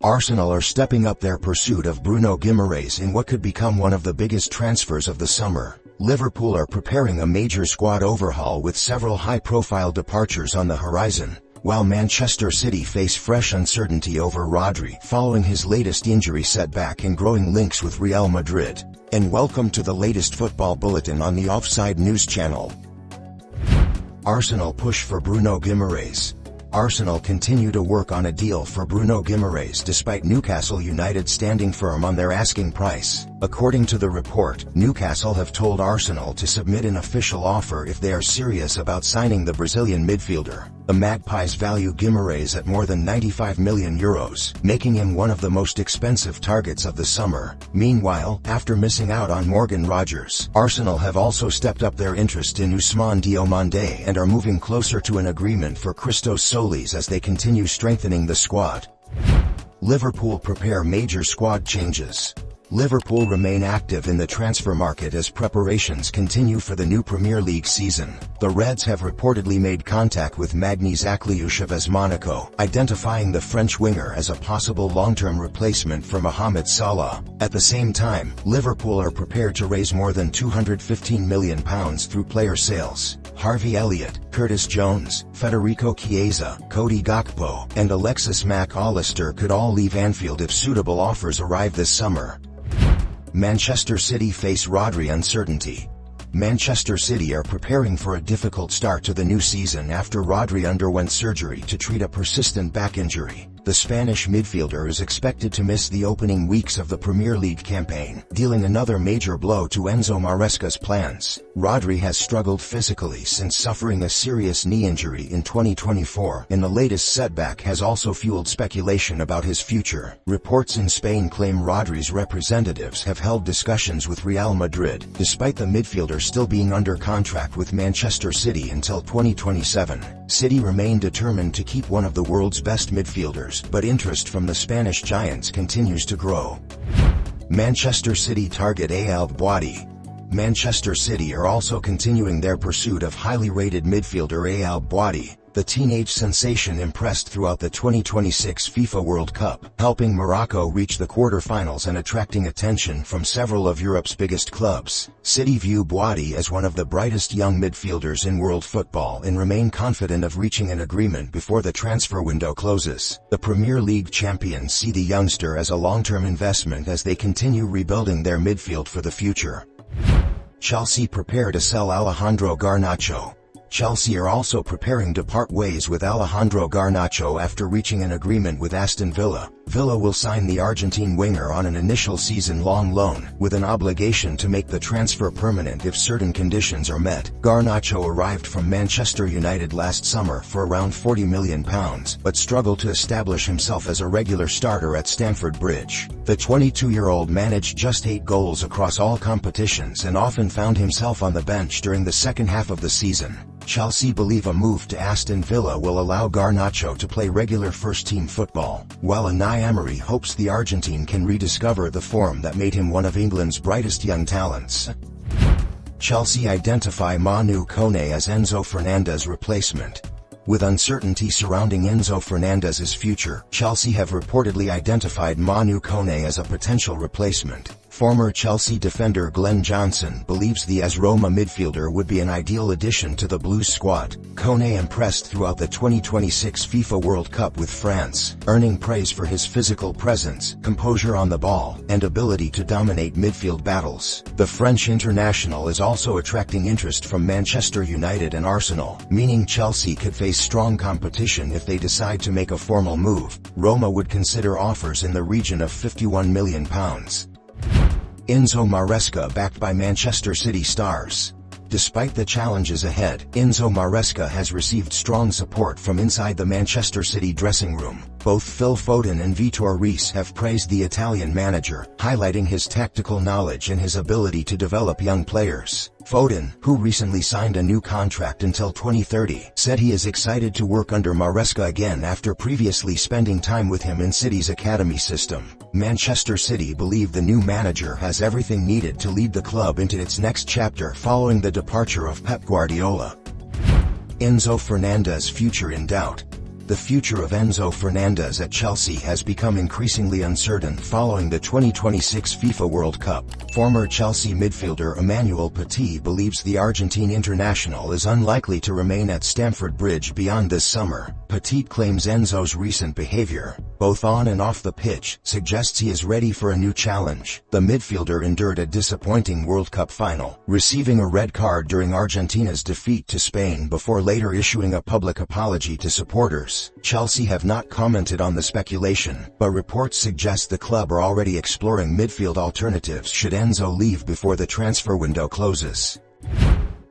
Arsenal are stepping up their pursuit of Bruno Guimarães in what could become one of the biggest transfers of the summer. Liverpool are preparing a major squad overhaul with several high-profile departures on the horizon, while Manchester City face fresh uncertainty over Rodri following his latest injury setback and growing links with Real Madrid. And welcome to the latest football bulletin on the Offside news channel. Arsenal push for Bruno Guimarães. Arsenal continue to work on a deal for Bruno Guimarães despite Newcastle United standing firm on their asking price. According to the report, Newcastle have told Arsenal to submit an official offer if they are serious about signing the Brazilian midfielder. The Magpies value Guimarães at more than €95 million, making him one of the most expensive targets of the summer. Meanwhile, after missing out on Morgan Rogers, Arsenal have also stepped up their interest in Ousmane Diomande and are moving closer to an agreement for Christos Solis as they continue strengthening the squad. Liverpool prepare major squad changes. Liverpool remain active in the transfer market as preparations continue for the new Premier League season. The Reds have reportedly made contact with Magny Zakliouche of AS Monaco, identifying the French winger as a possible long-term replacement for Mohamed Salah. At the same time, Liverpool are prepared to raise more than £215 million through player sales. Harvey Elliott, Curtis Jones, Federico Chiesa, Cody Gakpo, and Alexis Mac Allister could all leave Anfield if suitable offers arrive this summer. Manchester City face Rodri uncertainty. Manchester City are preparing for a difficult start to the new season after Rodri underwent surgery to treat a persistent back injury. The Spanish midfielder is expected to miss the opening weeks of the Premier League campaign, dealing another major blow to Enzo Maresca's plans. Rodri has struggled physically since suffering a serious knee injury in 2024, and the latest setback has also fueled speculation about his future. Reports in Spain claim Rodri's representatives have held discussions with Real Madrid, despite the midfielder still being under contract with Manchester City until 2027. City remain determined to keep one of the world's best midfielders, but interest from the Spanish giants continues to grow. Manchester City target El Boadi. Manchester City are also continuing their pursuit of highly rated midfielder El Boadi. The teenage sensation impressed throughout the 2026 FIFA World Cup, helping Morocco reach the quarter-finals and attracting attention from several of Europe's biggest clubs. City view Boadi as one of the brightest young midfielders in world football and remain confident of reaching an agreement before the transfer window closes. The Premier League champions see the youngster as a long-term investment as they continue rebuilding their midfield for the future. Chelsea prepare to sell Alejandro Garnacho. Chelsea are also preparing to part ways with Alejandro Garnacho after reaching an agreement with Aston Villa. Villa will sign the Argentine winger on an initial season-long loan, with an obligation to make the transfer permanent if certain conditions are met. Garnacho arrived from Manchester United last summer for around £40 million, but struggled to establish himself as a regular starter at Stamford Bridge. The 22-year-old managed just 8 goals across all competitions and often found himself on the bench during the second half of the season. Chelsea believe a move to Aston Villa will allow Garnacho to play regular first-team football, while Unai Emery hopes the Argentine can rediscover the form that made him one of England's brightest young talents. Chelsea identify Manu Kone as Enzo Fernandez's replacement. With uncertainty surrounding Enzo Fernandez's future, Chelsea have reportedly identified Manu Kone as a potential replacement. Former Chelsea defender Glenn Johnson believes the AS Roma midfielder would be an ideal addition to the Blues squad. Kone impressed throughout the 2026 FIFA World Cup with France, earning praise for his physical presence, composure on the ball, and ability to dominate midfield battles. The French international is also attracting interest from Manchester United and Arsenal, meaning Chelsea could face strong competition if they decide to make a formal move. Roma would consider offers in the region of £51 million. Enzo Maresca backed by Manchester City stars. Despite the challenges ahead, Enzo Maresca has received strong support from inside the Manchester City dressing room. Both Phil Foden and Vitor Reis have praised the Italian manager, highlighting his tactical knowledge and his ability to develop young players. Foden, who recently signed a new contract until 2030, said he is excited to work under Maresca again after previously spending time with him in City's academy system. Manchester City believe the new manager has everything needed to lead the club into its next chapter following the departure of Pep Guardiola. Enzo Fernandez's future in doubt. The future of Enzo Fernandez at Chelsea has become increasingly uncertain following the 2026 FIFA World Cup. Former Chelsea midfielder Emmanuel Petit believes the Argentine international is unlikely to remain at Stamford Bridge beyond this summer. Petit claims Enzo's recent behavior, both on and off the pitch, suggests he is ready for a new challenge. The midfielder endured a disappointing World Cup final, receiving a red card during Argentina's defeat to Spain before later issuing a public apology to supporters. Chelsea have not commented on the speculation, but reports suggest the club are already exploring midfield alternatives should Enzo leave before the transfer window closes.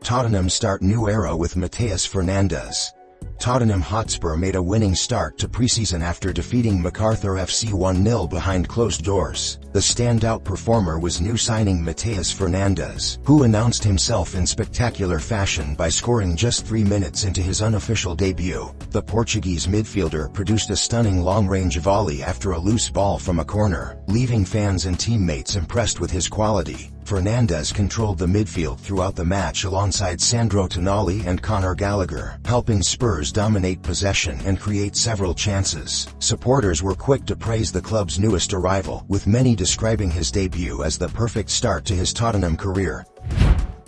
Tottenham start new era with Matheus Fernandes. Tottenham Hotspur made a winning start to preseason after defeating MacArthur FC 1-0 behind closed doors. The standout performer was new signing Matheus Fernandes, who announced himself in spectacular fashion by scoring just 3 minutes into his unofficial debut. The Portuguese midfielder produced a stunning long-range volley after a loose ball from a corner, leaving fans and teammates impressed with his quality. Fernandes controlled the midfield throughout the match alongside Sandro Tonali and Conor Gallagher, helping Spurs dominate possession and create several chances. Supporters were quick to praise the club's newest arrival, with many describing his debut as the perfect start to his Tottenham career.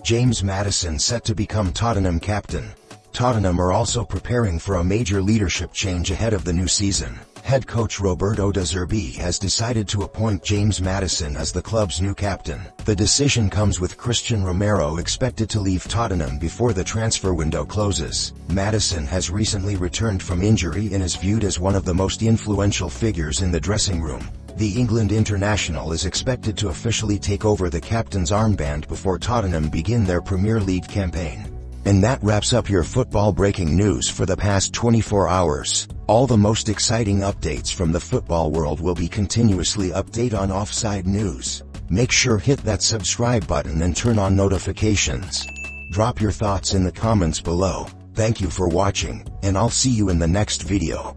James Maddison set to become Tottenham captain. Tottenham are also preparing for a major leadership change ahead of the new season. Head coach Roberto De Zerbi has decided to appoint James Maddison as the club's new captain. The decision comes with Christian Romero expected to leave Tottenham before the transfer window closes. Maddison has recently returned from injury and is viewed as one of the most influential figures in the dressing room. The England international is expected to officially take over the captain's armband before Tottenham begin their Premier League campaign. And that wraps up your football breaking news for the past 24 hours. All the most exciting updates from the football world will be continuously updated on Offside News. Make sure hit that subscribe button and turn on notifications. Drop your thoughts in the comments below. Thank you for watching, and I'll see you in the next video.